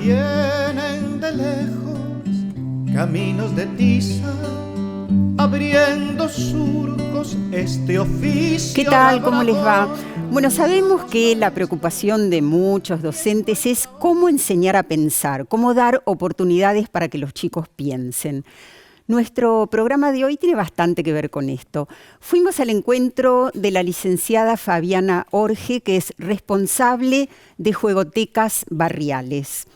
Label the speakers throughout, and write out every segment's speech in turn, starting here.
Speaker 1: Vienen de lejos caminos de tiza, abriendo surcos este oficio.
Speaker 2: ¿Qué tal? ¿Cómo les va? Bueno, sabemos que la preocupación de muchos docentes es cómo enseñar a pensar, cómo dar oportunidades para que los chicos piensen. Nuestro programa de hoy tiene bastante que ver con esto. Fuimos al encuentro de la licenciada Fabiana Orge, que es responsable de Juegotecas Barriales.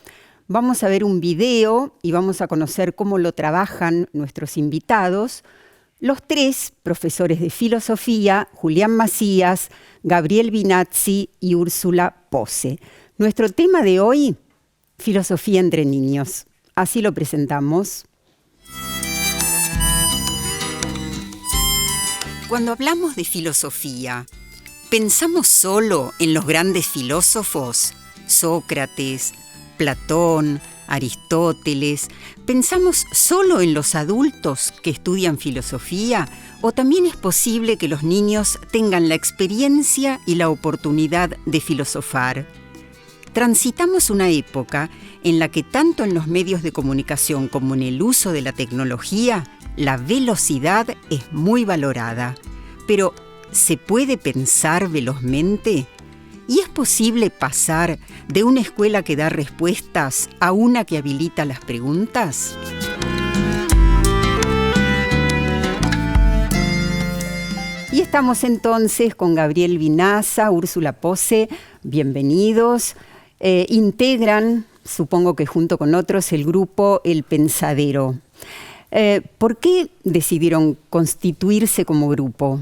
Speaker 2: Vamos a ver un video y vamos a conocer cómo lo trabajan nuestros invitados, los tres profesores de filosofía, Julián Macías, Gabriel Vinazzi y Úrsula Pose. Nuestro tema de hoy, filosofía entre niños. Así lo presentamos. Cuando hablamos de filosofía, ¿pensamos solo en los grandes filósofos? Sócrates, Platón, Aristóteles. ¿Pensamos solo en los adultos que estudian filosofía? ¿O también es posible que los niños tengan la experiencia y la oportunidad de filosofar? Transitamos una época en la que tanto en los medios de comunicación como en el uso de la tecnología, la velocidad es muy valorada. Pero, ¿se puede pensar velozmente? ¿Y es posible pasar de una escuela que da respuestas a una que habilita las preguntas? Y estamos entonces con Gabriel Vinazzi, Úrsula Pose, bienvenidos. Integran, supongo que junto con otros, el grupo El Pensadero. ¿Por qué decidieron constituirse como grupo?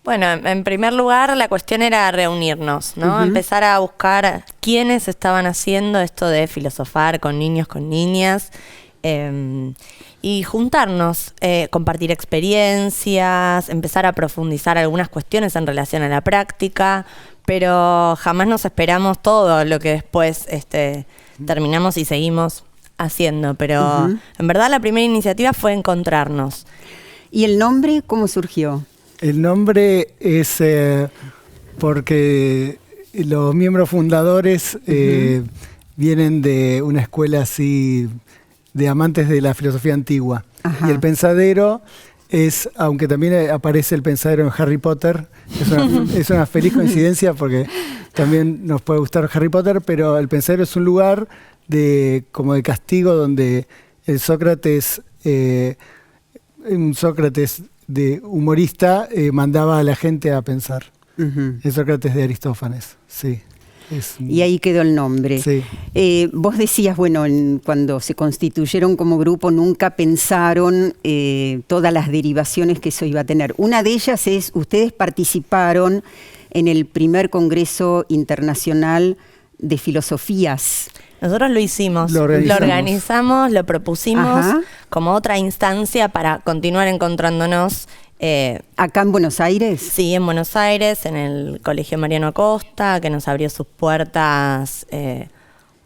Speaker 3: Bueno, en primer lugar, la cuestión era reunirnos, ¿no? Empezar a buscar quiénes estaban haciendo esto de filosofar con niños, con niñas, y juntarnos, compartir experiencias, empezar a profundizar algunas cuestiones en relación a la práctica, pero jamás nos esperamos todo lo que después terminamos y seguimos haciendo. Pero en verdad la primera iniciativa fue encontrarnos.
Speaker 2: ¿Y el nombre cómo surgió?
Speaker 4: El nombre es porque los miembros fundadores vienen de una escuela así de amantes de la filosofía antigua. Ajá. Y el pensadero es, aunque también aparece el pensadero en Harry Potter, es una feliz coincidencia porque también nos puede gustar Harry Potter, pero el pensadero es un lugar como de castigo donde el Sócrates, un Sócrates de humorista, mandaba a la gente a pensar. El Sócrates de Aristófanes, sí.
Speaker 2: Y ahí quedó el nombre.
Speaker 4: Sí.
Speaker 2: Vos decías, bueno, cuando se constituyeron como grupo nunca pensaron todas las derivaciones que eso iba a tener. Una de ellas es, ustedes participaron en el primer Congreso Internacional de Filosofías.
Speaker 3: Nosotros lo hicimos, lo organizamos, lo propusimos como otra instancia para continuar encontrándonos.
Speaker 2: ¿Acá en Buenos Aires?
Speaker 3: Sí, en Buenos Aires, en el Colegio Mariano Acosta, que nos abrió sus puertas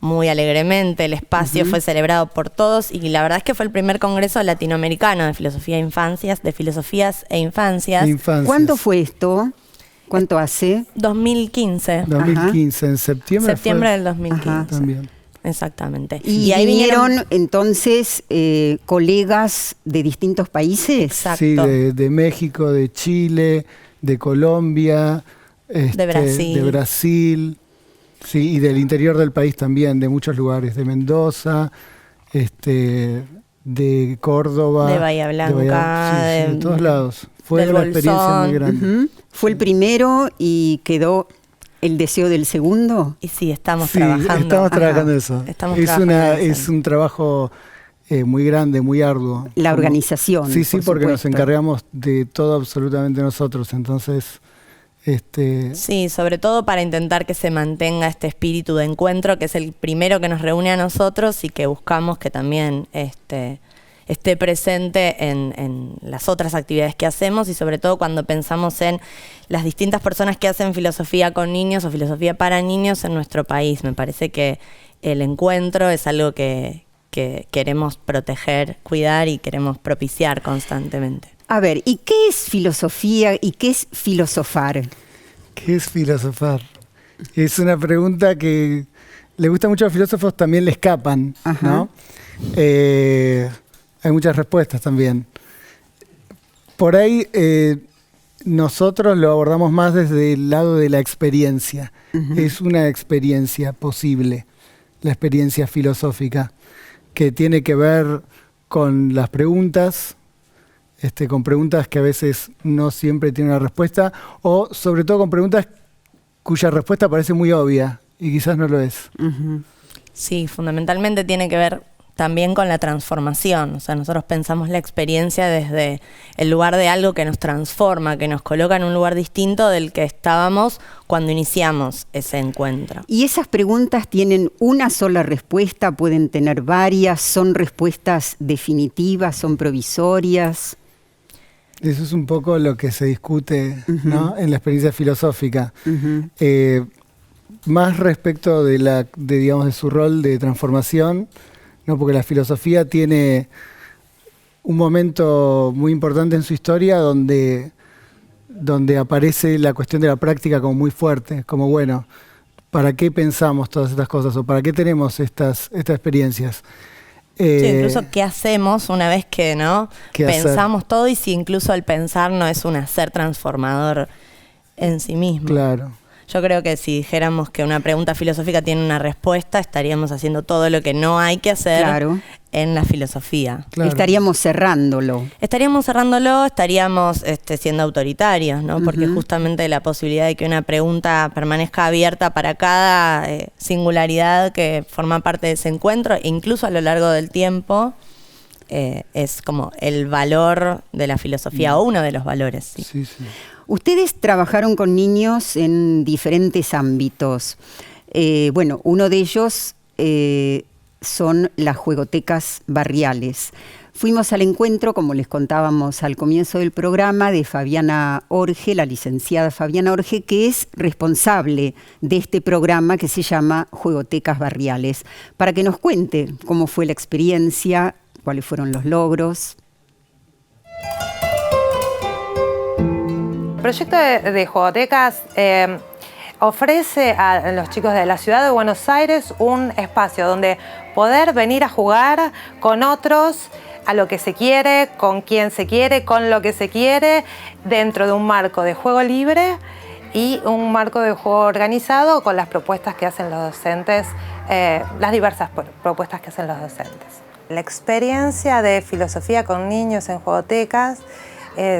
Speaker 3: muy alegremente. El espacio fue celebrado por todos y la verdad es que fue el primer congreso latinoamericano de filosofía e infancias, de filosofías e infancias.
Speaker 2: ¿Cuándo fue esto? ¿Cuánto hace?
Speaker 3: 2015.
Speaker 4: 2015, en septiembre.
Speaker 3: Septiembre del 2015.
Speaker 4: También.
Speaker 3: Exactamente.
Speaker 2: ¿Y ahí vinieron entonces colegas de distintos países?
Speaker 3: Exacto.
Speaker 4: Sí, de México, de Chile, de Colombia, de Brasil, sí, y del interior del país también, de muchos lugares, de Mendoza, de Córdoba,
Speaker 3: de Bahía Blanca,
Speaker 4: de todos lados. Fue una experiencia muy grande.
Speaker 2: Fue el primero y quedó el deseo del segundo.
Speaker 3: Y sí, estamos trabajando.
Speaker 4: Estamos trabajando eso. Es un trabajo muy grande, muy arduo.
Speaker 2: La organización.
Speaker 4: Sí, porque nos encargamos de todo absolutamente nosotros. Entonces,
Speaker 3: sí, sobre todo para intentar que se mantenga este espíritu de encuentro, que es el primero que nos reúne a nosotros y que buscamos que también esté presente en las otras actividades que hacemos y sobre todo cuando pensamos en las distintas personas que hacen filosofía con niños o filosofía para niños en nuestro país. Me parece que el encuentro es algo que queremos proteger, cuidar y queremos propiciar constantemente.
Speaker 2: A ver, ¿y qué es filosofía y qué es filosofar?
Speaker 4: ¿Qué es filosofar? Es una pregunta que le gusta mucho a los filósofos, también le escapan, ¿no? Hay muchas respuestas también. Por ahí nosotros lo abordamos más desde el lado de la experiencia. Es una experiencia posible, la experiencia filosófica, que tiene que ver con las preguntas, con preguntas que a veces no siempre tienen una respuesta, o sobre todo con preguntas cuya respuesta parece muy obvia y quizás no lo es.
Speaker 3: Sí, fundamentalmente tiene que ver también con la transformación. O sea, nosotros pensamos la experiencia desde el lugar de algo que nos transforma, que nos coloca en un lugar distinto del que estábamos cuando iniciamos ese encuentro.
Speaker 2: ¿Y esas preguntas tienen una sola respuesta? ¿Pueden tener varias? ¿Son respuestas definitivas? ¿Son provisorias?
Speaker 4: Eso es un poco lo que se discute, ¿no? En la experiencia filosófica. Más respecto digamos, de su rol de transformación, ¿no? Porque la filosofía tiene un momento muy importante en su historia donde aparece la cuestión de la práctica como muy fuerte, como bueno, ¿para qué pensamos todas estas cosas? ¿O para qué tenemos estas experiencias?
Speaker 3: Sí, incluso qué hacemos una vez que pensamos todo, y si incluso el pensar no es un hacer transformador en sí mismo.
Speaker 4: Claro.
Speaker 3: Yo creo que si dijéramos que una pregunta filosófica tiene una respuesta, estaríamos haciendo todo lo que no hay que hacer en la filosofía.
Speaker 2: Claro. Estaríamos cerrándolo, estaríamos
Speaker 3: siendo autoritarios, ¿no? Porque justamente la posibilidad de que una pregunta permanezca abierta para cada singularidad que forma parte de ese encuentro, e incluso a lo largo del tiempo, es como el valor de la filosofía, o uno de los valores. Sí.
Speaker 2: Ustedes trabajaron con niños en diferentes ámbitos. Uno de ellos son las juegotecas barriales. Fuimos al encuentro, como les contábamos al comienzo del programa, de Fabiana Orge, la licenciada Fabiana Orge, que es responsable de este programa que se llama Juegotecas Barriales, para que nos cuente cómo fue la experiencia, cuáles fueron los logros.
Speaker 5: El proyecto de Juegotecas ofrece a los chicos de la ciudad de Buenos Aires un espacio donde poder venir a jugar con otros a lo que se quiere, con quien se quiere, con lo que se quiere, dentro de un marco de juego libre y un marco de juego organizado con las propuestas que hacen los docentes, las diversas propuestas que hacen los docentes. La experiencia de filosofía con niños en Juegotecas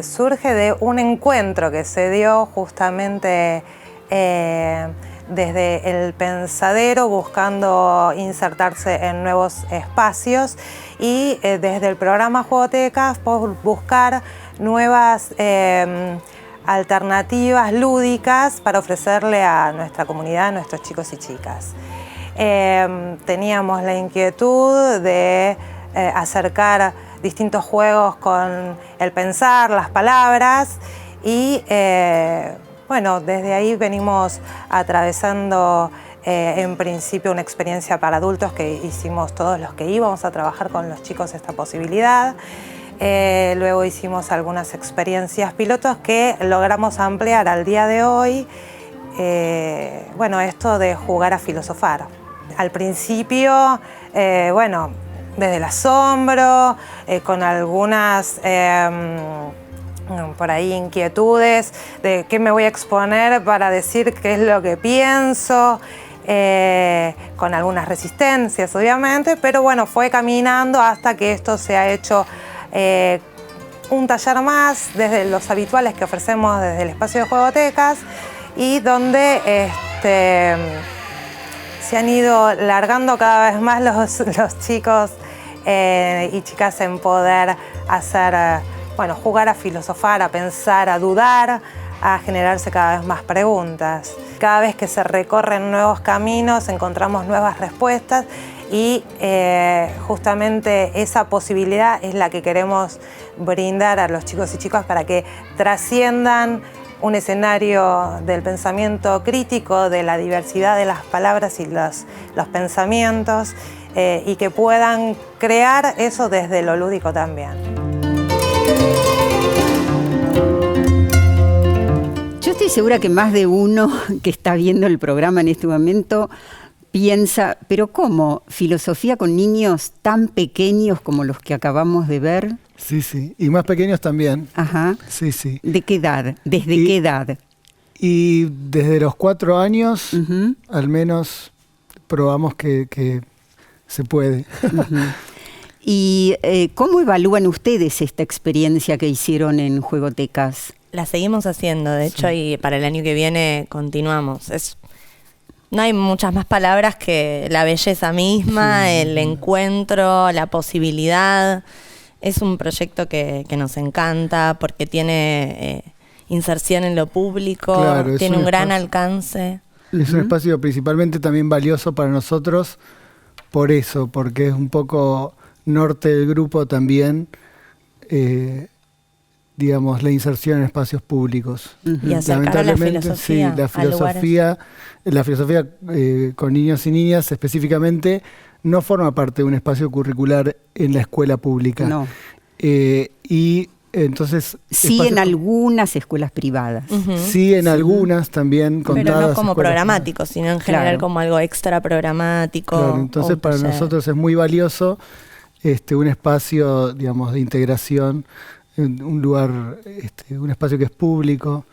Speaker 5: surge de un encuentro que se dio justamente desde el pensadero, buscando insertarse en nuevos espacios, y desde el programa Juegotecas por buscar nuevas alternativas lúdicas para ofrecerle a nuestra comunidad, a nuestros chicos y chicas. Teníamos la inquietud de acercar distintos juegos con el pensar, las palabras, y desde ahí venimos atravesando en principio una experiencia para adultos que hicimos todos los que íbamos a trabajar con los chicos esta posibilidad. Luego hicimos algunas experiencias pilotos que logramos ampliar al día de hoy. Esto de jugar a filosofar. Al principio, desde el asombro, con algunas por ahí inquietudes de qué me voy a exponer para decir qué es lo que pienso, con algunas resistencias obviamente, pero fue caminando hasta que esto se ha hecho un taller más desde los habituales que ofrecemos desde el espacio de Juegotecas, y donde se han ido largando cada vez más los chicos y chicas en poder hacer, jugar a filosofar, a pensar, a dudar, a generarse cada vez más preguntas. Cada vez que se recorren nuevos caminos encontramos nuevas respuestas, y justamente esa posibilidad es la que queremos brindar a los chicos y chicas para que trasciendan un escenario del pensamiento crítico, de la diversidad de las palabras y los pensamientos, y que puedan crear eso desde lo lúdico también.
Speaker 2: Yo estoy segura que más de uno que está viendo el programa en este momento piensa, pero ¿cómo? ¿Filosofía con niños tan pequeños como los que acabamos de ver?
Speaker 4: Sí, sí. Y más pequeños también.
Speaker 2: Ajá.
Speaker 4: Sí, sí.
Speaker 2: ¿De qué edad? ¿Desde qué edad?
Speaker 4: Y desde los 4 años, al menos, probamos que se puede.
Speaker 2: ¿Y cómo evalúan ustedes esta experiencia que hicieron en Juegotecas?
Speaker 3: La seguimos haciendo, de hecho, y para el año que viene continuamos. No hay muchas más palabras que la belleza misma, el encuentro, la posibilidad. Es un proyecto que nos encanta porque tiene inserción en lo público,
Speaker 4: Claro,
Speaker 3: tiene un gran alcance.
Speaker 4: Es un espacio principalmente también valioso para nosotros por eso, porque es un poco norte del grupo también, digamos, la inserción en espacios públicos.
Speaker 3: Y acercar a la filosofía,
Speaker 4: sí, la filosofía con niños y niñas específicamente no forma parte de un espacio curricular en la escuela pública.
Speaker 2: No.
Speaker 4: Y entonces...
Speaker 2: Sí, en algunas escuelas privadas.
Speaker 4: Sí, en algunas también contadas.
Speaker 3: Pero no como
Speaker 4: escuelas
Speaker 3: programático, sino en general
Speaker 2: Claro.
Speaker 3: como algo extra programático.
Speaker 4: Claro, entonces para nosotros es muy valioso un espacio, digamos, de integración, un lugar, un espacio que es público.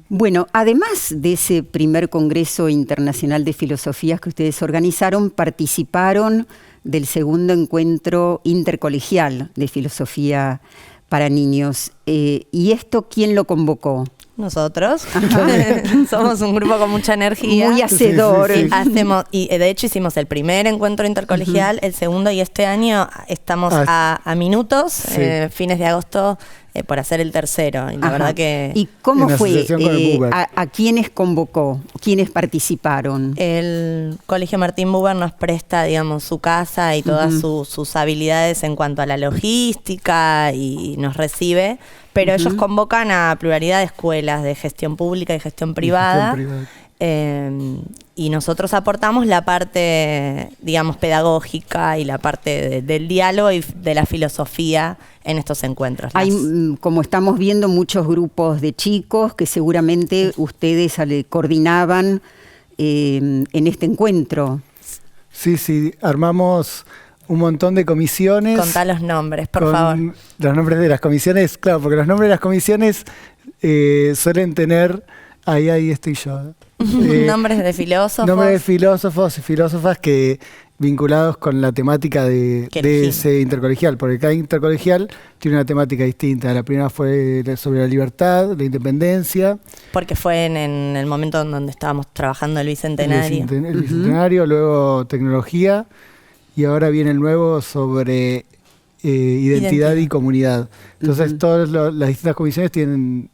Speaker 2: Bueno, además de ese primer Congreso Internacional de Filosofías que ustedes organizaron, participaron del segundo encuentro intercolegial de filosofía para niños. ¿Y esto quién lo convocó?
Speaker 3: Nosotros somos un grupo con mucha energía.
Speaker 2: Muy hacedor.
Speaker 4: Sí, sí, sí.
Speaker 3: Y de hecho hicimos el primer encuentro intercolegial, el segundo, y este año estamos a minutos,
Speaker 4: Sí.
Speaker 3: fines de agosto, por hacer el tercero. Y la
Speaker 2: Ajá.
Speaker 3: verdad que
Speaker 2: ¿Y cómo
Speaker 4: En
Speaker 2: fue?
Speaker 4: asociación con el Buber.
Speaker 2: ¿A quiénes convocó? ¿Quiénes participaron?
Speaker 3: el Colegio Martín Buber nos presta, digamos, su casa y todas sus habilidades en cuanto a la logística y nos recibe, pero ellos convocan a pluralidad de escuelas de gestión pública y gestión privada. Y nosotros aportamos la parte, digamos, pedagógica y la parte del diálogo y de la filosofía en estos encuentros.
Speaker 2: Hay, como estamos viendo, muchos grupos de chicos que seguramente ustedes coordinaban en este encuentro.
Speaker 4: Sí, sí, armamos un montón de comisiones.
Speaker 3: Contá los nombres, por
Speaker 4: con
Speaker 3: favor.
Speaker 4: Los nombres de las comisiones, claro, porque los nombres de las comisiones suelen tener... Ahí estoy yo.
Speaker 3: Nombres de filósofos.
Speaker 4: Nombres de filósofos y filósofas que vinculados con la temática de ese intercolegial, porque cada intercolegial tiene una temática distinta. La primera fue sobre la libertad, la independencia.
Speaker 3: Porque fue en el momento en donde estábamos trabajando el Bicentenario.
Speaker 4: El Bicentenario, luego tecnología, y ahora viene el nuevo sobre identidad y comunidad. Entonces todas las distintas comisiones tienen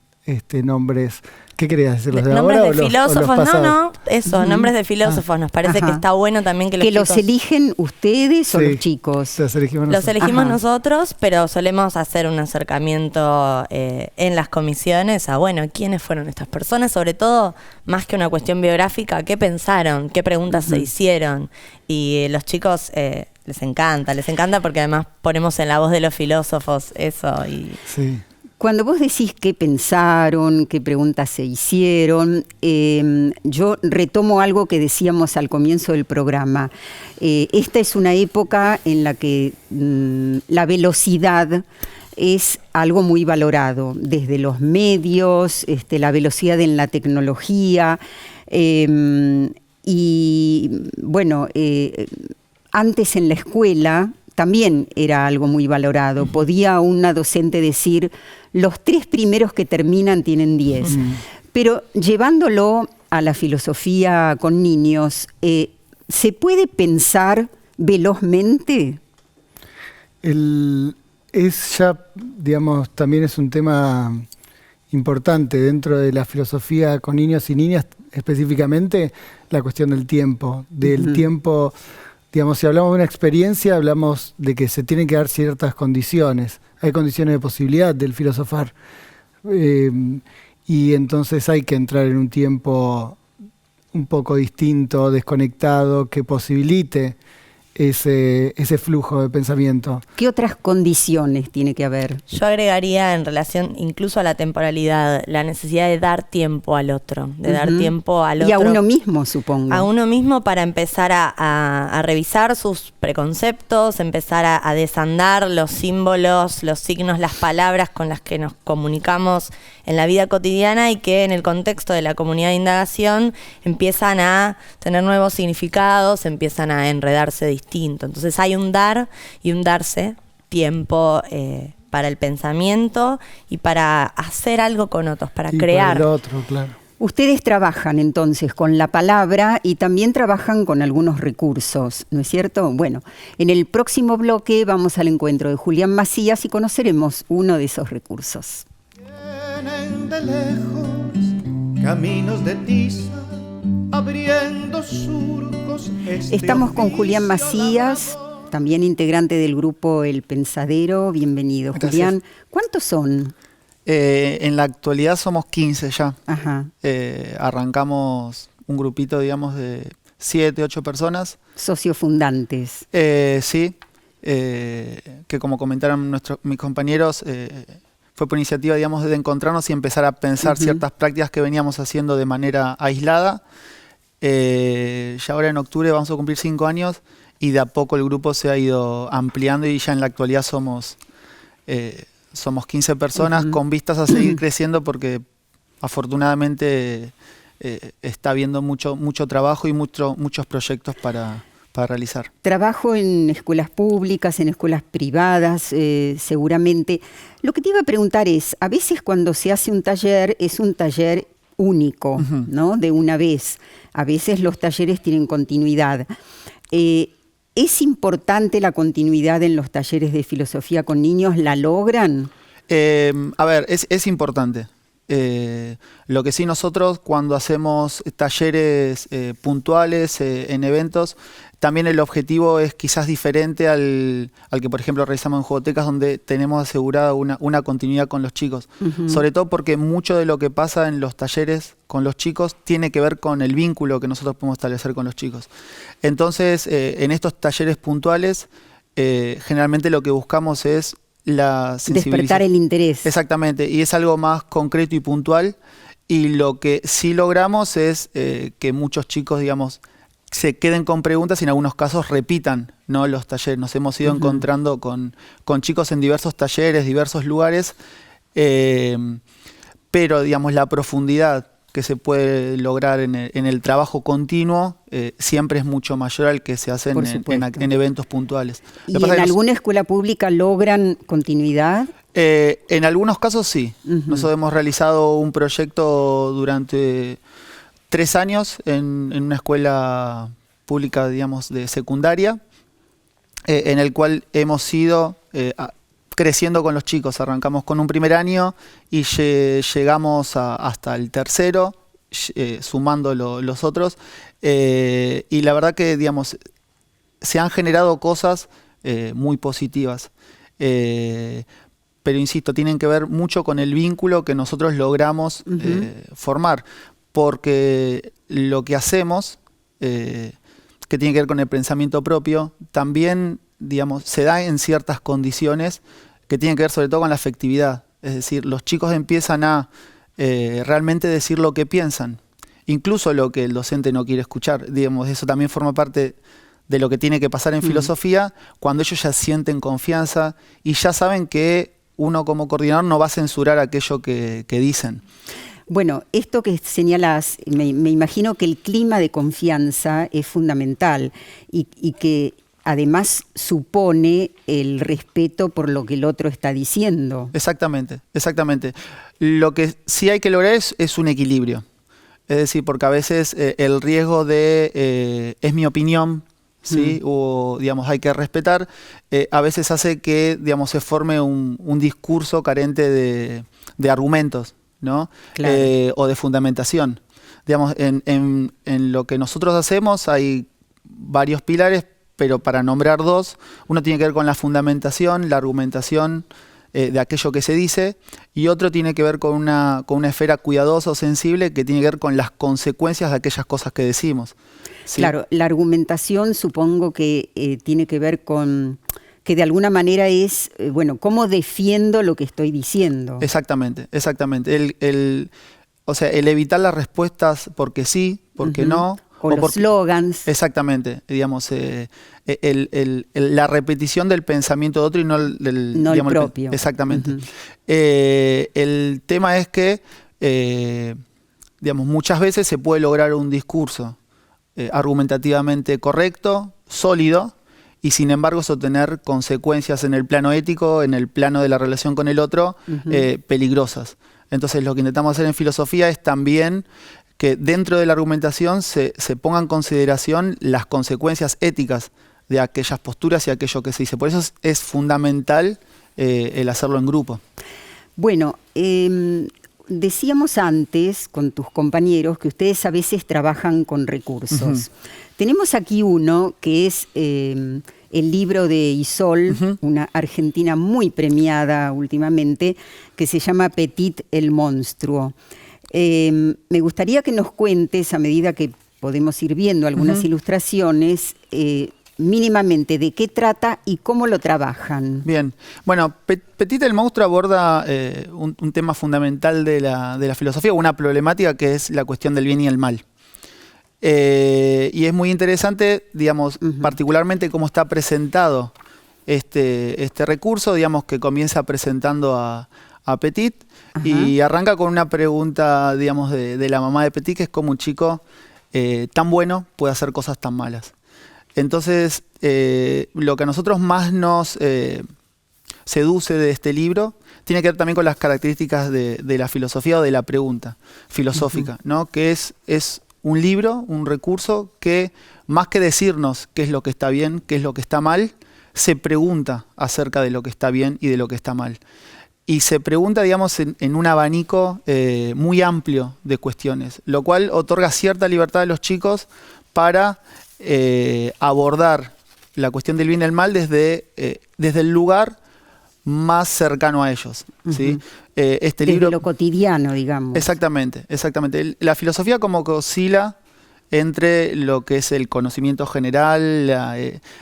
Speaker 4: nombres. ¿Qué querías decir? ¿Los de
Speaker 3: Nombres
Speaker 4: ahora
Speaker 3: de
Speaker 4: o los
Speaker 3: filósofos,
Speaker 4: pasados?
Speaker 3: eso, nombres de filósofos. Nos parece
Speaker 2: Ajá.
Speaker 3: que está bueno también que los chicos...
Speaker 2: ¿Que los eligen ustedes o
Speaker 4: Sí.
Speaker 2: los chicos?
Speaker 4: Los elegimos
Speaker 3: Los
Speaker 4: nosotros.
Speaker 3: elegimos
Speaker 2: Ajá.
Speaker 3: nosotros, pero solemos hacer un acercamiento en las comisiones a, bueno, quiénes fueron estas personas, sobre todo, más que una cuestión biográfica, qué pensaron, qué preguntas se hicieron. Y los chicos les encanta porque además ponemos en la voz de los filósofos eso. Y
Speaker 4: Sí.
Speaker 2: Cuando vos decís qué pensaron, qué preguntas se hicieron, yo retomo algo que decíamos al comienzo del programa. Esta es una época en la que la velocidad es algo muy valorado, desde los medios, la velocidad en la tecnología, y bueno, antes en la escuela también era algo muy valorado. Podía una docente decir, los 3 primeros que terminan tienen 10. Pero llevándolo a la filosofía con niños, ¿se puede pensar velozmente?
Speaker 4: Digamos, también es un tema importante dentro de la filosofía con niños y niñas, específicamente la cuestión del tiempo. Tiempo, digamos, si hablamos de una experiencia, hablamos de que se tienen que dar ciertas condiciones. Hay condiciones de posibilidad del filosofar. Y entonces hay que entrar en un tiempo un poco distinto, desconectado, que posibilite ese flujo de pensamiento.
Speaker 2: ¿Qué otras condiciones tiene que haber?
Speaker 3: Yo agregaría en relación incluso a la temporalidad, la necesidad de dar tiempo al otro, dar tiempo al otro.
Speaker 2: Y a uno mismo, supongo.
Speaker 3: A uno mismo para empezar a revisar sus preconceptos, empezar a desandar los símbolos, los signos, las palabras con las que nos comunicamos en la vida cotidiana y que en el contexto de la comunidad de indagación empiezan a tener nuevos significados, empiezan a enredarse distinto. Entonces hay un dar y un darse tiempo para el pensamiento y para hacer algo con otros, para crear.
Speaker 4: Para el otro, claro.
Speaker 2: Ustedes trabajan entonces con la palabra y también trabajan con algunos recursos, ¿no es cierto? Bueno, en el próximo bloque vamos al encuentro de Julián Macías y conoceremos uno de esos recursos.
Speaker 1: Vienen de lejos caminos de tiza, abriendo surcos.
Speaker 2: Estamos con Julián Macías, también integrante del grupo El Pensadero. Bienvenido,
Speaker 6: Gracias.
Speaker 2: Julián. ¿Cuántos son?
Speaker 6: En la actualidad somos 15 ya.
Speaker 2: Ajá.
Speaker 6: Arrancamos un grupito, digamos, de 7, 8 personas.
Speaker 2: Socios fundantes.
Speaker 6: Sí, que como comentaron mis compañeros, fue por iniciativa, digamos, de encontrarnos y empezar a pensar ciertas prácticas que veníamos haciendo de manera aislada. Ya ahora en octubre vamos a cumplir 5 años y de a poco el grupo se ha ido ampliando y ya en la actualidad somos 15 personas con vistas a seguir creciendo porque afortunadamente está habiendo mucho trabajo y muchos proyectos para realizar.
Speaker 2: Trabajo en escuelas públicas, en escuelas privadas, seguramente. Lo que te iba a preguntar es, a veces cuando se hace un taller, es un taller único, ¿no? De una vez. A veces los talleres tienen continuidad. ¿Es importante la continuidad en los talleres de filosofía con niños? ¿La logran?
Speaker 6: A ver, es importante. Lo que sí nosotros cuando hacemos talleres puntuales en eventos, también el objetivo es quizás diferente al que por ejemplo realizamos en Jugotecas, donde tenemos asegurada una continuidad con los chicos. Sobre todo porque mucho de lo que pasa en los talleres con los chicos tiene que ver con el vínculo que nosotros podemos establecer con los chicos. Entonces, en estos talleres puntuales, generalmente lo que buscamos es la sensibilización.
Speaker 2: Despertar el interés.
Speaker 6: Exactamente, y es algo más concreto y puntual. Y lo que sí logramos es que muchos chicos, digamos, se queden con preguntas y en algunos casos repitan, ¿no?, los talleres. Nos hemos ido encontrando con chicos en diversos talleres, diversos lugares, pero digamos la profundidad que se puede lograr en el trabajo continuo siempre es mucho mayor al que se hace en eventos puntuales.
Speaker 2: ¿Y en alguna escuela pública logran continuidad?
Speaker 6: En algunos casos sí. Nosotros hemos realizado un proyecto durante 3 años en una escuela pública, digamos, de secundaria, en el cual hemos ido creciendo con los chicos. Arrancamos con un primer año y llegamos hasta el tercero, sumando los otros. Y la verdad que, digamos, se han generado cosas muy positivas. Pero insisto, tienen que ver mucho con el vínculo que nosotros logramos formar. Porque lo que hacemos, que tiene que ver con el pensamiento propio, también, digamos, se da en ciertas condiciones que tienen que ver sobre todo con la afectividad. Es decir, los chicos empiezan a realmente decir lo que piensan, incluso lo que el docente no quiere escuchar. Digamos, eso también forma parte de lo que tiene que pasar en filosofía, cuando ellos ya sienten confianza y ya saben que uno como coordinador no va a censurar aquello que dicen.
Speaker 2: Bueno, esto que señalas, me imagino que el clima de confianza es fundamental y que además supone el respeto por lo que el otro está diciendo.
Speaker 6: Exactamente, exactamente. Lo que sí hay que lograr es un equilibrio. Es decir, porque a veces el riesgo de es mi opinión, ¿sí? O digamos hay que respetar, a veces hace que, digamos, se forme un discurso carente de argumentos, ¿no?
Speaker 2: Claro.
Speaker 6: O de fundamentación. Digamos, en lo que nosotros hacemos hay varios pilares, pero para nombrar 2, uno tiene que ver con la fundamentación, la argumentación de aquello que se dice, y otro tiene que ver con una esfera cuidadosa o sensible que tiene que ver con las consecuencias de aquellas cosas que decimos. ¿Sí?
Speaker 2: Claro, la argumentación supongo que tiene que ver con que de alguna manera es, ¿cómo defiendo lo que estoy diciendo?
Speaker 6: Exactamente, exactamente. O sea, el evitar las respuestas porque sí, porque no.
Speaker 2: O los slogans.
Speaker 6: Exactamente, digamos, la repetición del pensamiento de otro y no
Speaker 2: el propio.
Speaker 6: Exactamente. El tema es que, digamos, muchas veces se puede lograr un discurso argumentativamente correcto, sólido, y sin embargo eso tener consecuencias en el plano ético, en el plano de la relación con el otro, peligrosas. Entonces lo que intentamos hacer en filosofía es también que dentro de la argumentación se ponga en consideración las consecuencias éticas de aquellas posturas y aquello que se dice. Por eso es fundamental el hacerlo en grupo.
Speaker 2: Bueno, decíamos antes con tus compañeros que ustedes a veces trabajan con recursos. Tenemos aquí uno que es el libro de Isol, una argentina muy premiada últimamente, que se llama Petit el monstruo. Me gustaría que nos cuentes, a medida que podemos ir viendo algunas ilustraciones, mínimamente de qué trata y cómo lo trabajan.
Speaker 6: Bien, bueno, Petit el monstruo aborda un tema fundamental de la filosofía, una problemática que es la cuestión del bien y el mal. Y es muy interesante, digamos, particularmente cómo está presentado este recurso, digamos, que comienza presentando a Petit. Y arranca con una pregunta, digamos, de la mamá de Petit, que es cómo un chico tan bueno puede hacer cosas tan malas. Entonces, lo que a nosotros más nos seduce de este libro tiene que ver también con las características de la filosofía o de la pregunta filosófica, ¿no? Que es un libro, un recurso que, más que decirnos qué es lo que está bien, qué es lo que está mal, se pregunta acerca de lo que está bien y de lo que está mal. Y se pregunta, digamos, en un abanico muy amplio de cuestiones, lo cual otorga cierta libertad a los chicos para abordar la cuestión del bien y el mal desde el lugar más cercano a ellos. ¿Sí? Este
Speaker 2: desde
Speaker 6: libro,
Speaker 2: lo cotidiano, digamos.
Speaker 6: Exactamente, exactamente. La filosofía como que oscila entre lo que es el conocimiento general,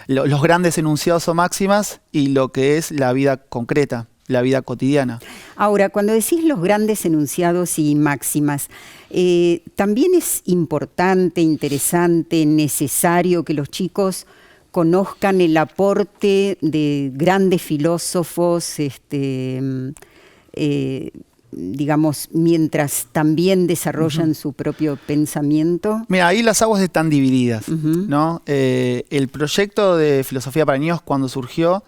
Speaker 6: los grandes enunciados o máximas, y lo que es la vida concreta, la vida cotidiana.
Speaker 2: Ahora, cuando decís los grandes enunciados y máximas, también es importante, interesante, necesario que los chicos conozcan el aporte de grandes filósofos, digamos, mientras también desarrollan su propio pensamiento.
Speaker 6: Mira, ahí las aguas están divididas, ¿no? El proyecto de Filosofía para Niños, cuando surgió,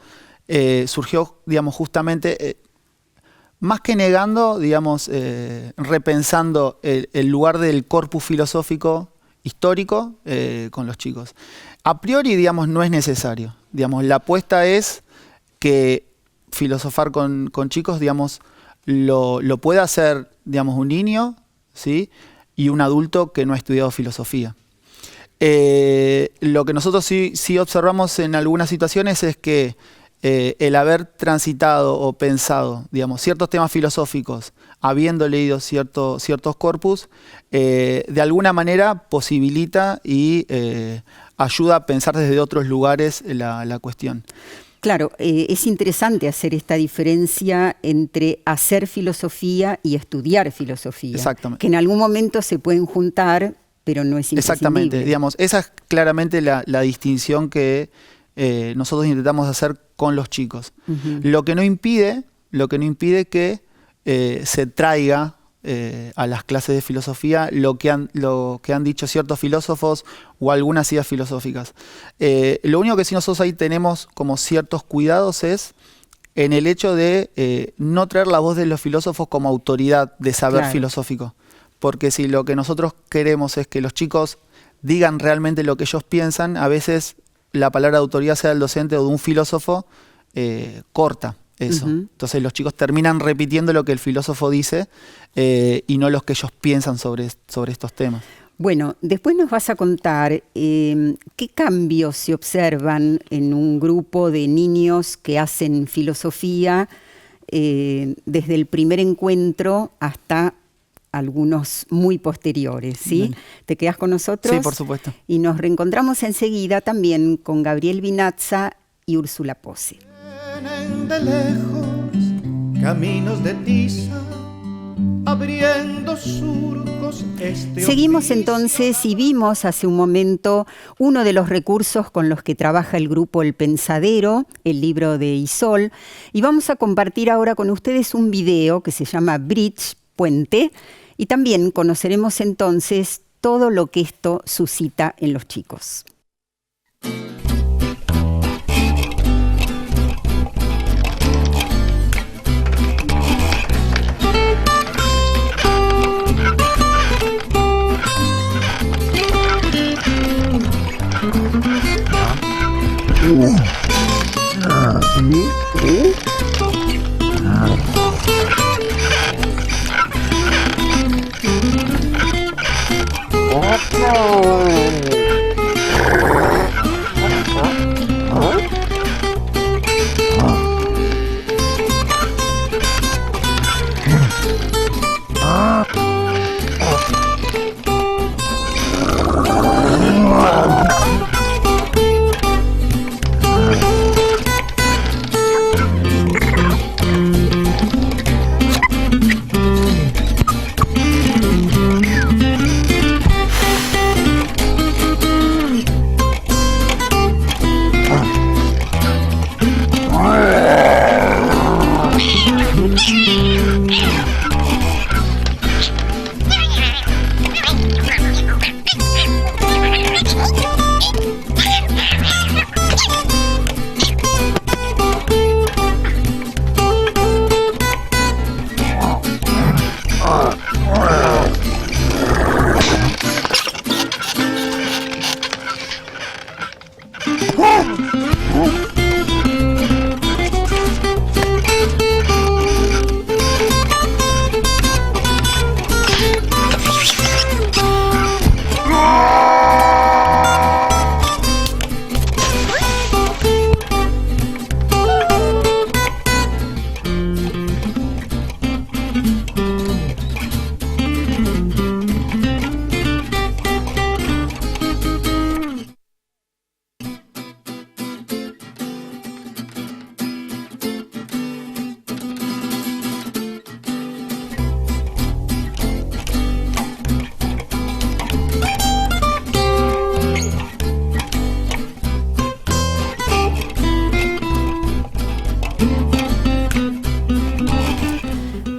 Speaker 6: digamos, justamente, más que negando, digamos, repensando el lugar del corpus filosófico histórico con los chicos. A priori, digamos, no es necesario. Digamos, la apuesta es que filosofar con chicos, digamos, lo puede hacer, digamos, un niño, ¿sí? Y un adulto que no ha estudiado filosofía. Lo que nosotros sí observamos en algunas situaciones es que el haber transitado o pensado, digamos, ciertos temas filosóficos, habiendo leído ciertos corpus, de alguna manera posibilita y ayuda a pensar desde otros lugares la cuestión.
Speaker 2: Claro, es interesante hacer esta diferencia entre hacer filosofía y estudiar filosofía.
Speaker 6: Exactamente.
Speaker 2: Que en algún momento se pueden juntar, pero no es imprescindible.
Speaker 6: Exactamente, digamos, esa es claramente la distinción que nosotros intentamos hacer con los chicos. Lo que no impide que se traiga a las clases de filosofía lo que han dicho ciertos filósofos o algunas ideas filosóficas. Lo único que sí nosotros ahí tenemos como ciertos cuidados es en el hecho de no traer la voz de los filósofos como autoridad de saber filosófico. Porque si lo que nosotros queremos es que los chicos digan realmente lo que ellos piensan, a veces la palabra de autoridad, sea del docente o de un filósofo, corta eso. Entonces los chicos terminan repitiendo lo que el filósofo dice y no los que ellos piensan sobre estos temas.
Speaker 2: Bueno, después nos vas a contar qué cambios se observan en un grupo de niños que hacen filosofía desde el primer encuentro hasta algunos muy posteriores, ¿sí?
Speaker 6: Bueno.
Speaker 2: ¿Te quedas con nosotros?
Speaker 6: Sí, por supuesto.
Speaker 2: Y nos reencontramos enseguida también con Gabriel Vinazza y Úrsula Pose.
Speaker 1: Vienen de lejos caminos de tiza, abriendo surcos
Speaker 2: Seguimos entonces y vimos hace un momento uno de los recursos con los que trabaja el grupo El Pensadero, el libro de Isol, y vamos a compartir ahora con ustedes un video que se llama Bridge, Puente, y también conoceremos entonces todo lo que esto suscita en los chicos.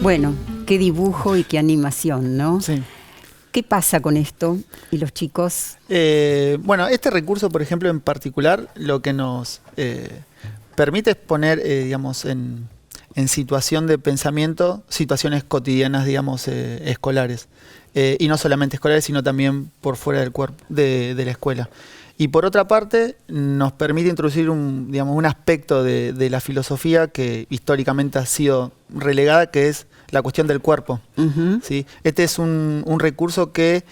Speaker 2: Bueno, qué dibujo y qué animación, ¿no?
Speaker 6: Sí.
Speaker 2: ¿Qué pasa con esto y los chicos?
Speaker 6: Bueno, este recurso, por ejemplo, en particular, lo que nos permite es poner, digamos, en situación de pensamiento, situaciones cotidianas, digamos, escolares. Y no solamente escolares, sino también por fuera del cuerpo, de la escuela. Y por otra parte, nos permite introducir un aspecto de la filosofía que históricamente ha sido relegada, que es la cuestión del cuerpo.
Speaker 2: Uh-huh.
Speaker 6: ¿Sí? Este es un recurso que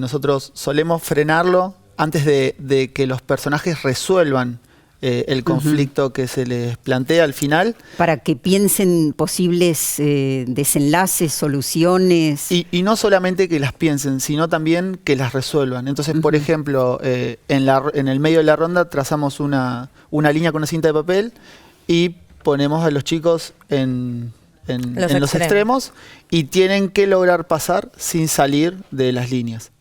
Speaker 6: nosotros solemos frenarlo antes de que los personajes resuelvan el conflicto que se les plantea al final.
Speaker 2: Para que piensen posibles desenlaces, soluciones.
Speaker 6: Y no solamente que las piensen, sino también que las resuelvan. Entonces, por ejemplo, en el medio de la ronda trazamos una línea con una cinta de papel y ponemos a los chicos en los extremos y tienen que lograr pasar sin salir de las líneas.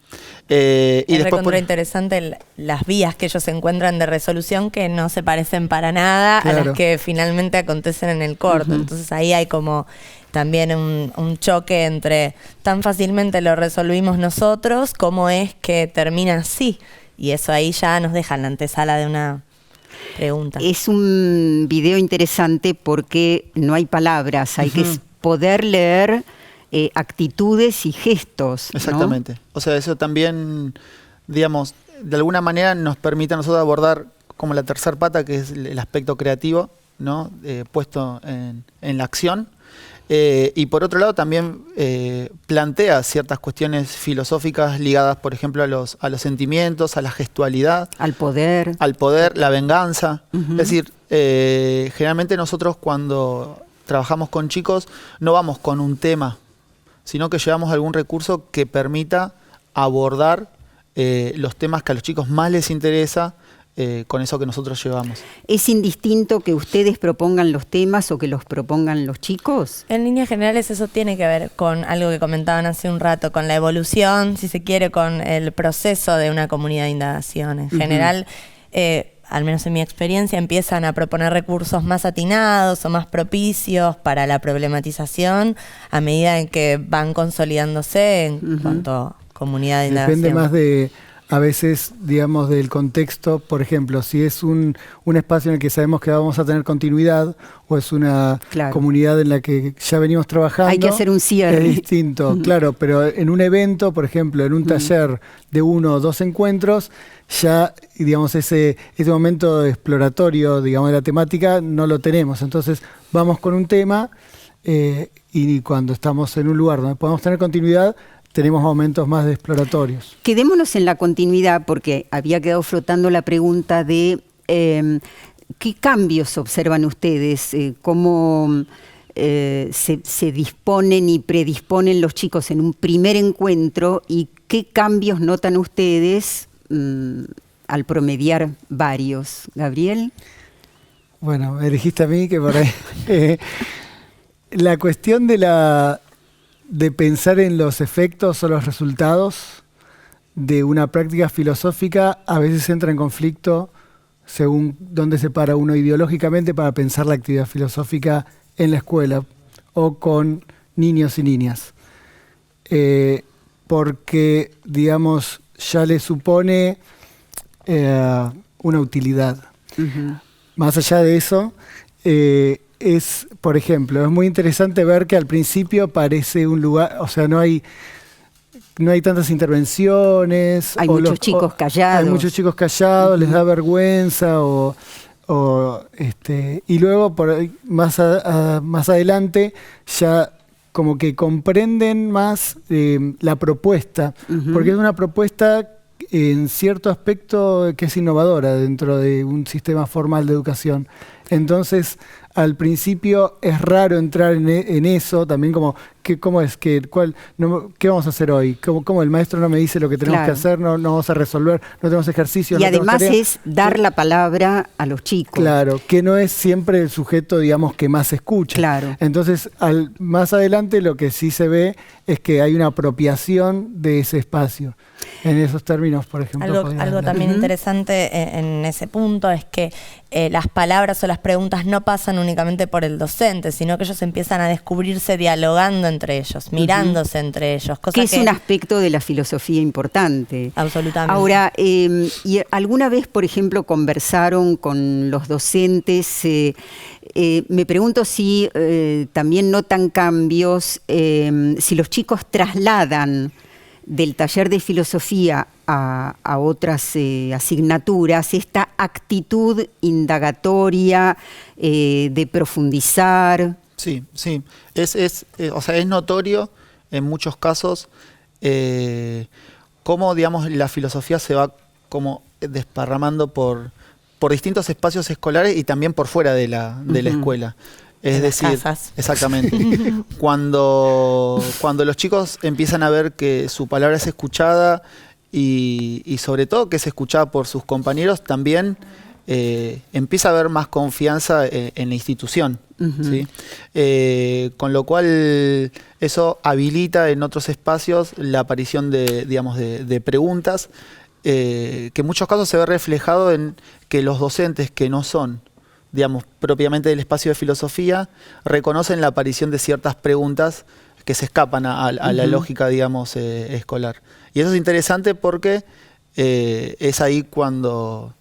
Speaker 6: Y
Speaker 3: es
Speaker 6: después
Speaker 3: interesante las vías que ellos encuentran de resolución que no se parecen para nada a las que finalmente acontecen en el corto. Entonces ahí hay como también un choque entre tan fácilmente lo resolvimos nosotros como es que termina así. Y eso ahí ya nos deja en la antesala de una pregunta.
Speaker 2: Es un video interesante porque no hay palabras, hay que poder leer actitudes y gestos.
Speaker 6: Exactamente. ¿No? O sea, eso también, digamos, de alguna manera nos permite a nosotros abordar como la tercer pata, que es el aspecto creativo, ¿no? Puesto en la acción. Y por otro lado también plantea ciertas cuestiones filosóficas ligadas, por ejemplo, a los sentimientos, a la gestualidad.
Speaker 2: Al poder,
Speaker 6: la venganza. Es decir, generalmente nosotros cuando trabajamos con chicos, no vamos con un tema, sino que llevamos algún recurso que permita abordar los temas que a los chicos más les interesa con eso que nosotros llevamos.
Speaker 2: ¿Es indistinto que ustedes propongan los temas o que los propongan los chicos?
Speaker 3: En líneas generales eso tiene que ver con algo que comentaban hace un rato, con la evolución, si se quiere, con el proceso de una comunidad de indagación. En general, al menos en mi experiencia, empiezan a proponer recursos más atinados o más propicios para la problematización a medida en que van consolidándose en cuanto a comunidad de indagación.
Speaker 4: Depende más de, a veces, digamos, del contexto. Por ejemplo, si es un espacio en el que sabemos que vamos a tener continuidad o es una comunidad en la que ya venimos trabajando.
Speaker 2: Hay que hacer un cierre.
Speaker 4: Es distinto, claro, pero en un evento, por ejemplo, en un taller de 1 o 2 encuentros, ya, digamos, ese momento exploratorio, digamos, de la temática no lo tenemos. Entonces vamos con un tema y cuando estamos en un lugar donde podemos tener continuidad, tenemos momentos más de exploratorios.
Speaker 2: Quedémonos en la continuidad porque había quedado flotando la pregunta de ¿qué cambios observan ustedes? ¿Cómo se disponen y predisponen los chicos en un primer encuentro y qué cambios notan ustedes al promediar varios? Gabriel.
Speaker 4: Bueno, me dijiste a mí que por ahí la cuestión de pensar en los efectos o los resultados de una práctica filosófica a veces entra en conflicto según dónde se para uno ideológicamente para pensar la actividad filosófica en la escuela o con niños y niñas. Porque, digamos, ya le supone una utilidad. Más allá de eso, es, por ejemplo, es muy interesante ver que al principio parece un lugar, o sea, no hay tantas intervenciones.
Speaker 2: Hay muchos chicos callados.
Speaker 4: Hay muchos chicos callados, les da vergüenza y luego por ahí, más adelante ya como que comprenden más la propuesta, porque es una propuesta en cierto aspecto que es innovadora dentro de un sistema formal de educación. Entonces, al principio es raro entrar en eso, también como, ¿cómo es? ¿Qué vamos a hacer hoy? ¿Cómo el maestro no me dice lo que tenemos que hacer? No vamos a resolver, no tenemos ejercicios.
Speaker 2: Y además es dar la palabra a los chicos.
Speaker 4: Claro, que no es siempre el sujeto, digamos, que más escucha.
Speaker 2: Claro.
Speaker 4: Entonces, más adelante lo que sí se ve es que hay una apropiación de ese espacio. En esos términos, por ejemplo.
Speaker 3: Algo también interesante en ese punto es que las palabras o las preguntas no pasan únicamente por el docente, sino que ellos empiezan a descubrirse dialogando entre ellos, mirándose entre ellos.
Speaker 2: Que es un aspecto de la filosofía importante.
Speaker 3: Absolutamente.
Speaker 2: Ahora, ¿y alguna vez, por ejemplo, conversaron con los docentes? Me pregunto si también notan cambios, si los chicos trasladan del taller de filosofía a otras asignaturas, esta actitud indagatoria de profundizar.
Speaker 6: Sí. Es notorio en muchos casos cómo, digamos, la filosofía se va como desparramando por distintos espacios escolares y también por fuera de la escuela. Es decir,
Speaker 3: casas.
Speaker 6: Exactamente. Cuando los chicos empiezan a ver que su palabra es escuchada y sobre todo que es escuchada por sus compañeros, también empieza a haber más confianza en la institución. ¿Sí? Con lo cual eso habilita en otros espacios la aparición de preguntas que en muchos casos se ve reflejado en que los docentes que no son, digamos, propiamente del espacio de filosofía, reconocen la aparición de ciertas preguntas que se escapan a la lógica, digamos, escolar. Y eso es interesante porque es ahí cuando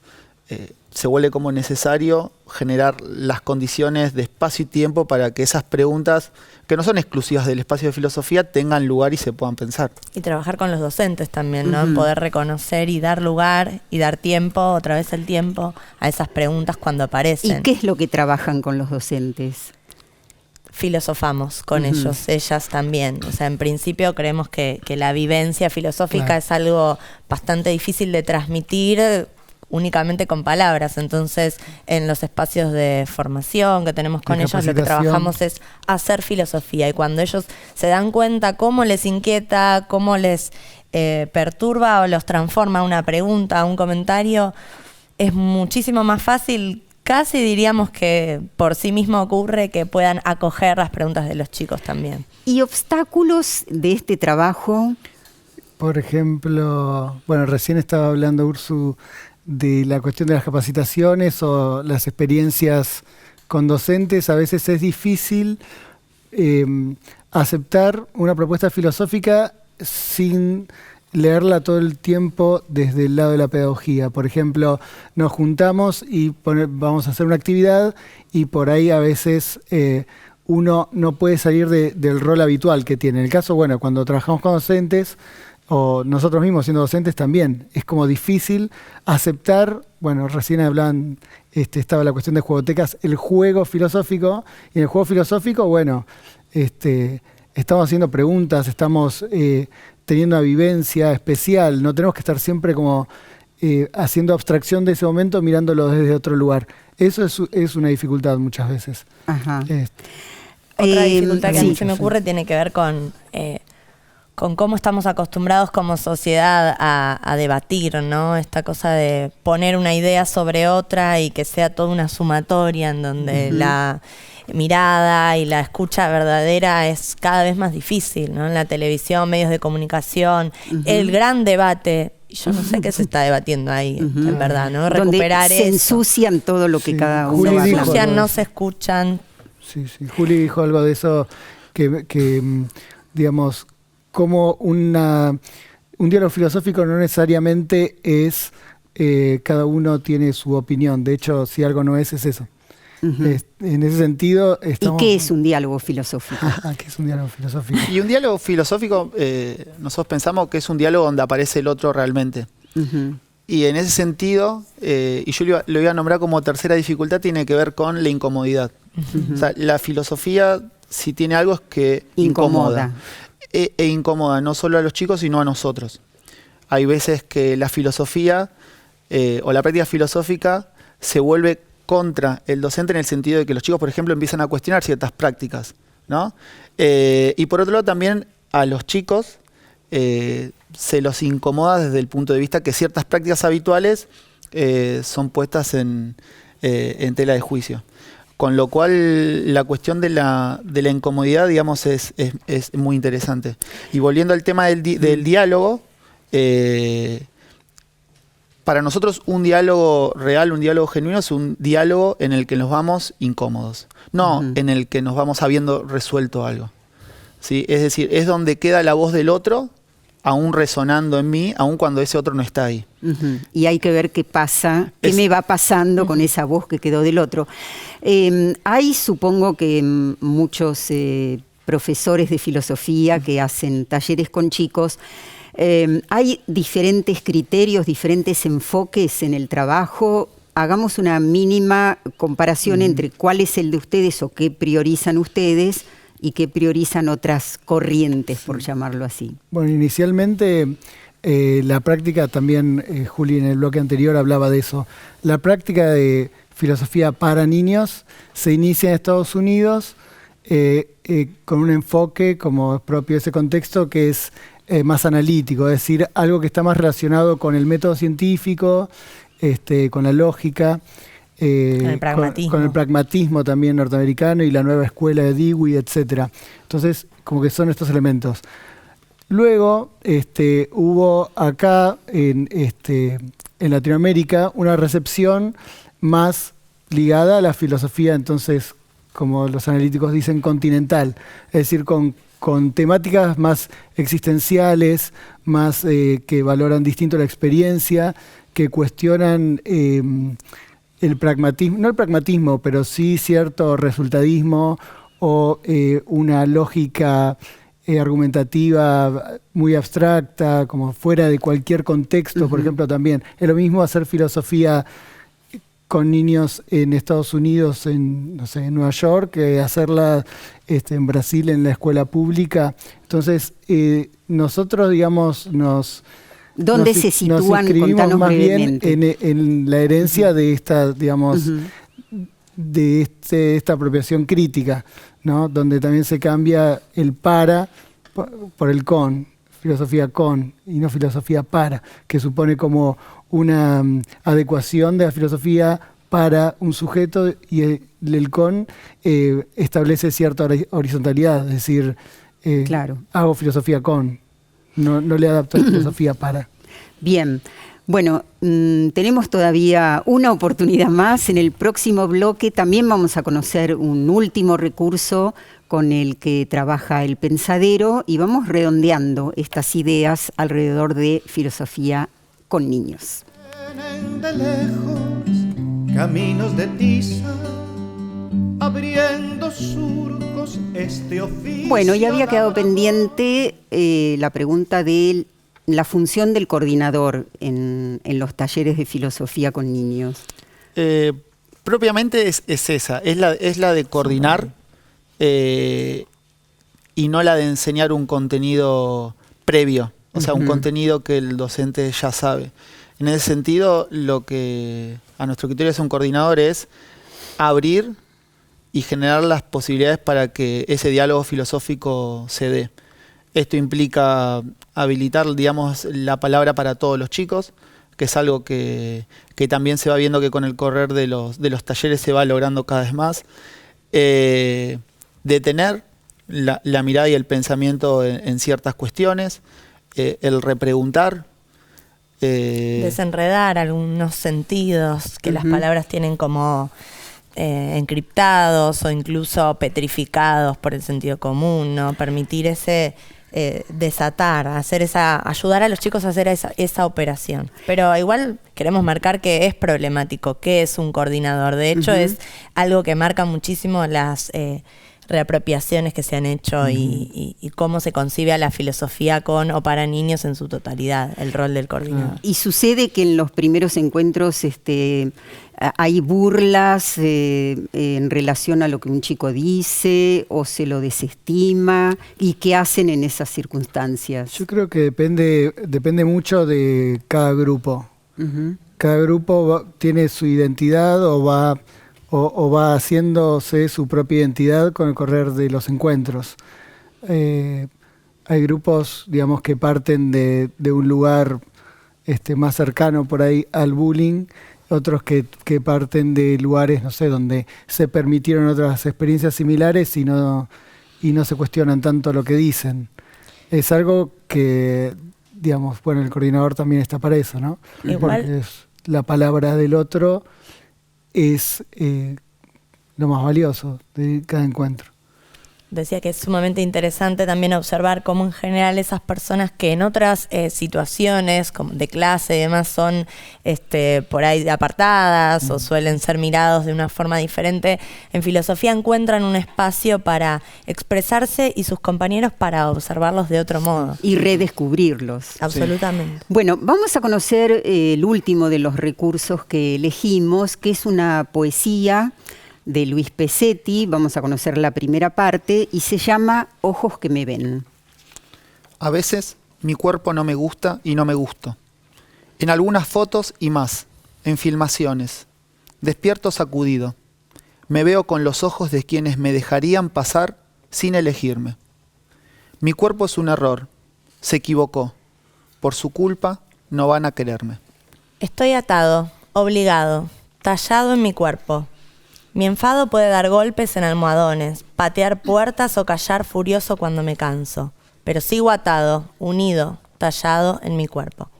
Speaker 6: se vuelve como necesario generar las condiciones de espacio y tiempo para que esas preguntas, que no son exclusivas del espacio de filosofía, tengan lugar y se puedan pensar.
Speaker 3: Y trabajar con los docentes también, ¿no? Poder reconocer y dar lugar y dar tiempo, otra vez el tiempo, a esas preguntas cuando aparecen.
Speaker 2: ¿Y qué es lo que trabajan con los docentes?
Speaker 3: Filosofamos con ellos, ellas también. O sea, en principio creemos que la vivencia filosófica es algo bastante difícil de transmitir únicamente con palabras. Entonces, en los espacios de formación que tenemos con
Speaker 4: De
Speaker 3: ellos, lo que
Speaker 4: capacitación.
Speaker 3: trabajamos es hacer filosofía. Y cuando ellos se dan cuenta cómo les inquieta, cómo les perturba o los transforma una pregunta, un comentario, es muchísimo más fácil. Casi diríamos que por sí mismo ocurre que puedan acoger las preguntas de los chicos también.
Speaker 2: ¿Y obstáculos de este trabajo?
Speaker 4: Por ejemplo, bueno, recién estaba hablando Ursu de la cuestión de las capacitaciones o las experiencias con docentes. A veces es difícil aceptar una propuesta filosófica sin leerla todo el tiempo desde el lado de la pedagogía. Por ejemplo, nos juntamos y vamos a hacer una actividad y por ahí a veces uno no puede salir del rol habitual que tiene. En el caso, bueno, cuando trabajamos con docentes o nosotros mismos siendo docentes también, es como difícil aceptar, bueno, recién hablaban, estaba la cuestión de juegotecas, el juego filosófico, y en el juego filosófico, bueno, estamos haciendo preguntas, estamos teniendo una vivencia especial, no tenemos que estar siempre como haciendo abstracción de ese momento, mirándolo desde otro lugar. Eso es una dificultad muchas veces.
Speaker 2: Ajá.
Speaker 3: Otra dificultad que a mí
Speaker 2: sí.
Speaker 3: se me ocurre tiene que ver con cómo estamos acostumbrados como sociedad a debatir, ¿no? Esta cosa de poner una idea sobre otra y que sea toda una sumatoria en donde la mirada y la escucha verdadera es cada vez más difícil, ¿no? En la televisión, medios de comunicación, el gran debate. Yo no sé qué se está debatiendo ahí, en verdad, ¿no? Recuperar
Speaker 2: donde se
Speaker 3: eso.
Speaker 2: ensucian todo lo que
Speaker 4: Sí.
Speaker 2: cada uno
Speaker 4: Juli
Speaker 2: va
Speaker 3: Se
Speaker 4: dijo
Speaker 2: hablando.
Speaker 3: ensucian,
Speaker 4: algo
Speaker 3: no
Speaker 4: de
Speaker 3: se escuchan.
Speaker 4: Sí. Juli dijo algo de eso, que digamos, como un diálogo filosófico no necesariamente es cada uno tiene su opinión. De hecho, si algo no es eso. En ese sentido,
Speaker 2: ¿Y
Speaker 4: estamos...
Speaker 2: qué es un diálogo filosófico?
Speaker 4: ¿Qué es un diálogo filosófico?
Speaker 6: Y un diálogo filosófico, nosotros pensamos que es un diálogo donde aparece el otro realmente. Y en ese sentido, y yo lo iba a nombrar como tercera dificultad, tiene que ver con la incomodidad. O sea, la filosofía, si tiene algo, es que incomoda. E incomoda no solo a los chicos, sino a nosotros. Hay veces que la filosofía o la práctica filosófica se vuelve contra el docente en el sentido de que los chicos, por ejemplo, empiezan a cuestionar ciertas prácticas, ¿no? Y por otro lado también a los chicos se los incomoda desde el punto de vista que ciertas prácticas habituales son puestas en tela de juicio. Con lo cual la cuestión de la incomodidad, digamos, es muy interesante. Y volviendo al tema del diálogo, para nosotros un diálogo real, un diálogo genuino es un diálogo en el que nos vamos incómodos, no en el que nos vamos habiendo resuelto algo. ¿Sí? Es decir, es donde queda la voz del otro, aún resonando en mí, aún cuando ese otro no está ahí.
Speaker 2: Y hay que ver qué pasa, qué me va pasando con esa voz que quedó del otro. Hay, supongo que muchos profesores de filosofía que hacen talleres con chicos. Hay diferentes criterios, diferentes enfoques en el trabajo. Hagamos una mínima comparación entre cuál es el de ustedes o qué priorizan ustedes y qué priorizan otras corrientes, por llamarlo así.
Speaker 4: Bueno, inicialmente la práctica también, Juli en el bloque anterior hablaba de eso. La práctica de filosofía para niños se inicia en Estados Unidos con un enfoque, como es propio de ese contexto, que es más analítico, es decir, algo que está más relacionado con el método científico, con la lógica,
Speaker 3: el pragmatismo.
Speaker 4: con el pragmatismo también norteamericano y la nueva escuela de Dewey, etc. Entonces, como que son estos elementos. Luego hubo acá en Latinoamérica una recepción más ligada a la filosofía, entonces, como los analíticos dicen, continental, es decir, con temáticas más existenciales, más que valoran distinto la experiencia, que cuestionan el pragmatismo, no el pragmatismo, pero sí cierto resultadismo o una lógica argumentativa muy abstracta, como fuera de cualquier contexto, por ejemplo, también. Es lo mismo hacer filosofía con niños en Estados Unidos, en Nueva York, que hacerla en Brasil en la escuela pública. Entonces, nosotros, digamos, nos
Speaker 2: ¿Dónde se sitúan?
Speaker 4: Nos inscribimos
Speaker 2: Contanos
Speaker 4: más
Speaker 2: brevemente.
Speaker 4: bien en la herencia de esta, digamos, de esta apropiación crítica, ¿no? Donde también se cambia el para por el con, filosofía con y no filosofía para, que supone como una adecuación de la filosofía para un sujeto, y el con establece cierta horizontalidad, es decir,
Speaker 2: Claro.
Speaker 4: hago filosofía con, no le adapto a filosofía para.
Speaker 2: Bien, bueno, tenemos todavía una oportunidad más. En el próximo bloque también vamos a conocer un último recurso con el que trabaja el pensadero y vamos redondeando estas ideas alrededor de filosofía con niños.
Speaker 1: Vienen de lejos caminos de tiza, abriendo surcos este oficio.
Speaker 2: Bueno, y había quedado pendiente la pregunta de la función del coordinador en los talleres de filosofía con niños.
Speaker 6: Propiamente es esa, es la de coordinar y no la de enseñar un contenido previo, o sea, un contenido que el docente ya sabe. En ese sentido, lo que a nuestro criterio es un coordinador es abrir y generar las posibilidades para que ese diálogo filosófico se dé. Esto implica habilitar, digamos, la palabra para todos los chicos, que es algo que también se va viendo que con el correr de los talleres se va logrando cada vez más. Detener la mirada y el pensamiento en ciertas cuestiones, el repreguntar.
Speaker 3: Desenredar algunos sentidos que las palabras tienen como encriptados o incluso petrificados por el sentido común, ¿no? Permitir ese desatar, ayudar a los chicos a hacer esa operación. Pero igual queremos marcar que es problemático, que es un coordinador. De hecho, es algo que marca muchísimo las reapropiaciones que se han hecho y cómo se concibe a la filosofía con o para niños en su totalidad, el rol del coordinador.
Speaker 2: Y sucede que en los primeros encuentros hay burlas en relación a lo que un chico dice o se lo desestima. ¿Y qué hacen en esas circunstancias?
Speaker 4: Yo creo que depende mucho de cada grupo. Cada grupo tiene su identidad o va haciéndose su propia identidad con el correr de los encuentros. Hay grupos, digamos, que parten de un lugar más cercano por ahí al bullying, otros que parten de lugares, no sé, donde se permitieron otras experiencias similares y no se cuestionan tanto lo que dicen. Es algo que, digamos, bueno, el coordinador también está para eso, ¿no? Porque la palabra del otro es lo más valioso de cada encuentro.
Speaker 3: Decía que es sumamente interesante también observar cómo en general esas personas que en otras situaciones como de clase y demás son por ahí apartadas o suelen ser mirados de una forma diferente, en filosofía encuentran un espacio para expresarse y sus compañeros para observarlos de otro modo.
Speaker 2: Y redescubrirlos.
Speaker 3: Absolutamente.
Speaker 2: Bueno, vamos a conocer el último de los recursos que elegimos, que es una poesía de Luis Pesetti. Vamos a conocer la primera parte y se llama Ojos que me ven.
Speaker 6: A veces mi cuerpo no me gusta y no me gusto. En algunas fotos y más, en filmaciones. Despierto sacudido. Me veo con los ojos de quienes me dejarían pasar sin elegirme. Mi cuerpo es un error. Se equivocó. Por su culpa no van a quererme.
Speaker 3: Estoy atado, obligado, tallado en mi cuerpo. Mi enfado puede dar golpes en almohadones, patear puertas o callar furioso cuando me canso. Pero sigo atado, unido, tallado en mi cuerpo.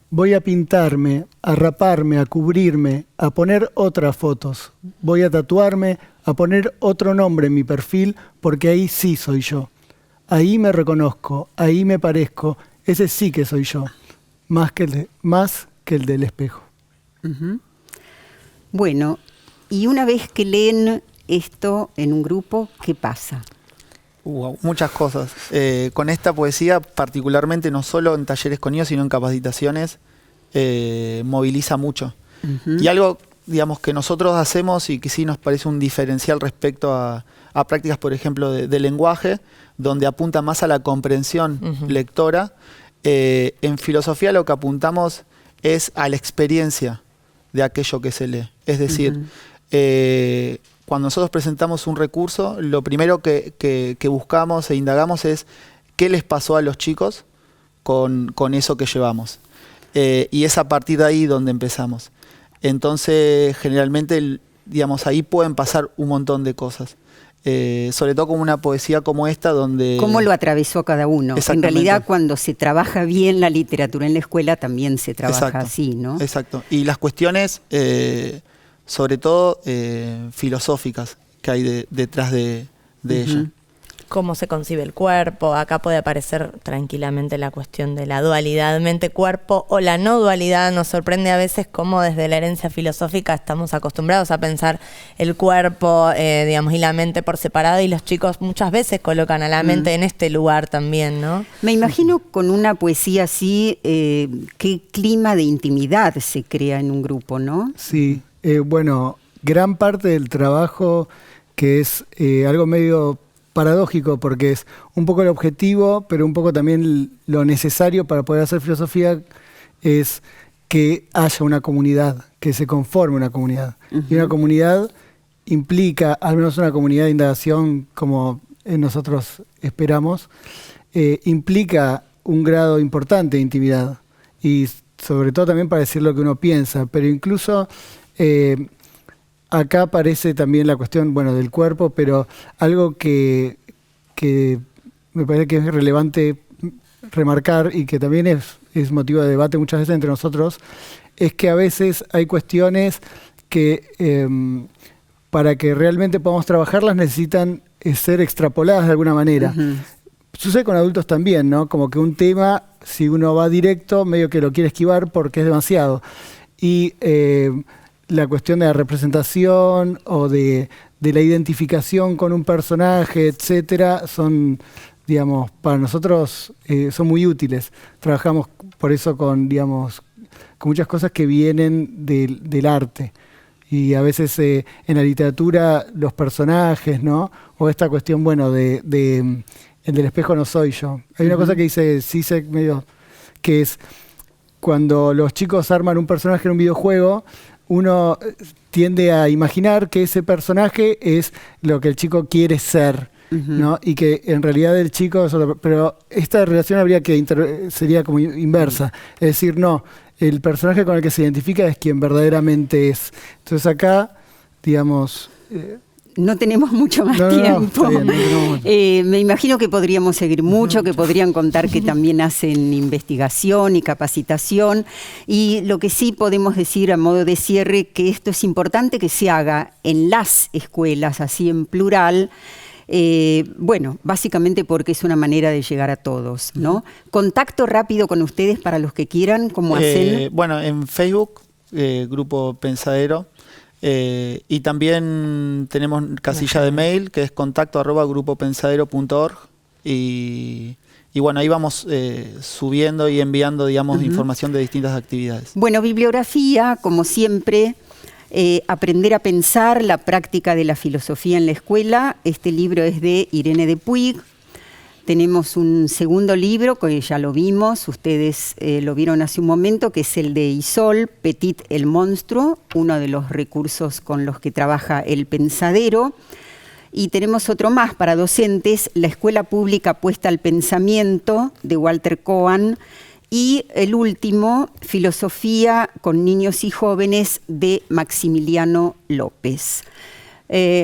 Speaker 4: Voy a pintarme, a raparme, a cubrirme, a poner otras fotos. Voy a tatuarme, a poner otro nombre en mi perfil, porque ahí sí soy yo. Ahí me reconozco, ahí me parezco, ese sí que soy yo, más que el del espejo.
Speaker 2: Bueno, y una vez que leen esto en un grupo, ¿qué pasa?
Speaker 6: Muchas cosas. Con esta poesía, particularmente no solo en talleres con niños, sino en capacitaciones, moviliza mucho. Y algo, digamos, que nosotros hacemos y que sí nos parece un diferencial respecto a prácticas, por ejemplo, de lenguaje, donde apunta más a la comprensión lectora, En filosofía lo que apuntamos es a la experiencia de aquello que se lee. Es decir, cuando nosotros presentamos un recurso, lo primero que buscamos e indagamos es qué les pasó a los chicos con eso que llevamos. Y es a partir de ahí donde empezamos. Entonces, generalmente, digamos, ahí pueden pasar un montón de cosas. Sobre todo con una poesía como esta, donde...
Speaker 2: ¿Cómo lo atravesó cada uno? En realidad, cuando se trabaja bien la literatura en la escuela, también se trabaja así, ¿no?
Speaker 6: Exacto. Y las cuestiones, sobre todo, filosóficas que hay detrás de ella.
Speaker 3: Cómo se concibe el cuerpo. Acá puede aparecer tranquilamente la cuestión de la dualidad mente-cuerpo o la no dualidad. Nos sorprende a veces cómo desde la herencia filosófica estamos acostumbrados a pensar el cuerpo, digamos, y la mente por separado, y los chicos muchas veces colocan a la mente en este lugar también, ¿no?
Speaker 2: Me imagino con una poesía así, qué clima de intimidad se crea en un grupo, ¿no?
Speaker 4: Sí, bueno, gran parte del trabajo, que es algo medio paradójico, porque es un poco el objetivo, pero un poco también lo necesario para poder hacer filosofía, es que haya una comunidad, que se conforme una comunidad. Y una comunidad implica, al menos una comunidad de indagación como nosotros esperamos, implica un grado importante de intimidad. Y sobre todo también para decir lo que uno piensa, pero incluso... acá aparece también la cuestión, bueno, del cuerpo, pero algo que me parece que es relevante remarcar y que también es motivo de debate muchas veces entre nosotros, es que a veces hay cuestiones que para que realmente podamos trabajarlas necesitan ser extrapoladas de alguna manera. Sucede con adultos también, ¿no? Como que un tema, si uno va directo, medio que lo quiere esquivar porque es demasiado. Y... la cuestión de la representación o de la identificación con un personaje, etcétera, son, digamos, para nosotros son muy útiles. Trabajamos por eso con, digamos, con muchas cosas que vienen del arte. Y a veces en la literatura los personajes, ¿no? O esta cuestión, bueno, el del espejo no soy yo. Hay una cosa que dice Zizek medio, que es cuando los chicos arman un personaje en un videojuego, uno tiende a imaginar que ese personaje es lo que el chico quiere ser, ¿no? Y que en realidad el chico... Pero esta relación sería como inversa. Es decir, no, el personaje con el que se identifica es quien verdaderamente es. Entonces acá, digamos...
Speaker 2: No tenemos mucho más tiempo. Me imagino que podríamos seguir mucho, que podrían contar que también hacen investigación y capacitación. Y lo que sí podemos decir a modo de cierre, que esto es importante que se haga en las escuelas, así en plural. Bueno, básicamente porque es una manera de llegar a todos, ¿no? Contacto rápido con ustedes para los que quieran, ¿cómo hacen?
Speaker 6: Bueno, en Facebook, Grupo Pensadero. Y también tenemos casilla de mail que es contacto@grupopensadero.org y bueno, ahí vamos subiendo y enviando, digamos, información de distintas actividades.
Speaker 2: Bueno, bibliografía, como siempre, Aprender a pensar, la práctica de la filosofía en la escuela. Este libro es de Irene de Puig. Tenemos un segundo libro, que ya lo vimos, ustedes lo vieron hace un momento, que es el de Isol, Petit el monstruo, uno de los recursos con los que trabaja el pensadero. Y tenemos otro más para docentes, La escuela pública puesta al pensamiento, de Walter Cohen. Y el último, Filosofía con niños y jóvenes, de Maximiliano López.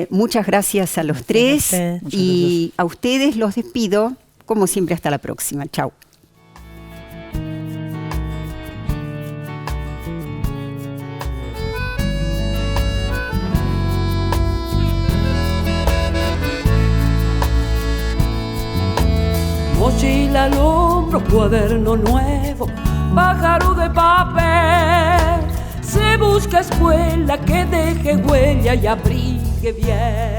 Speaker 2: Muchas gracias a los tres y a ustedes los despido, como siempre, hasta la próxima. Chau.
Speaker 7: Mochila al hombro, cuaderno nuevo, pájaro de papel. Se busca escuela que deje huella y abrigue bien.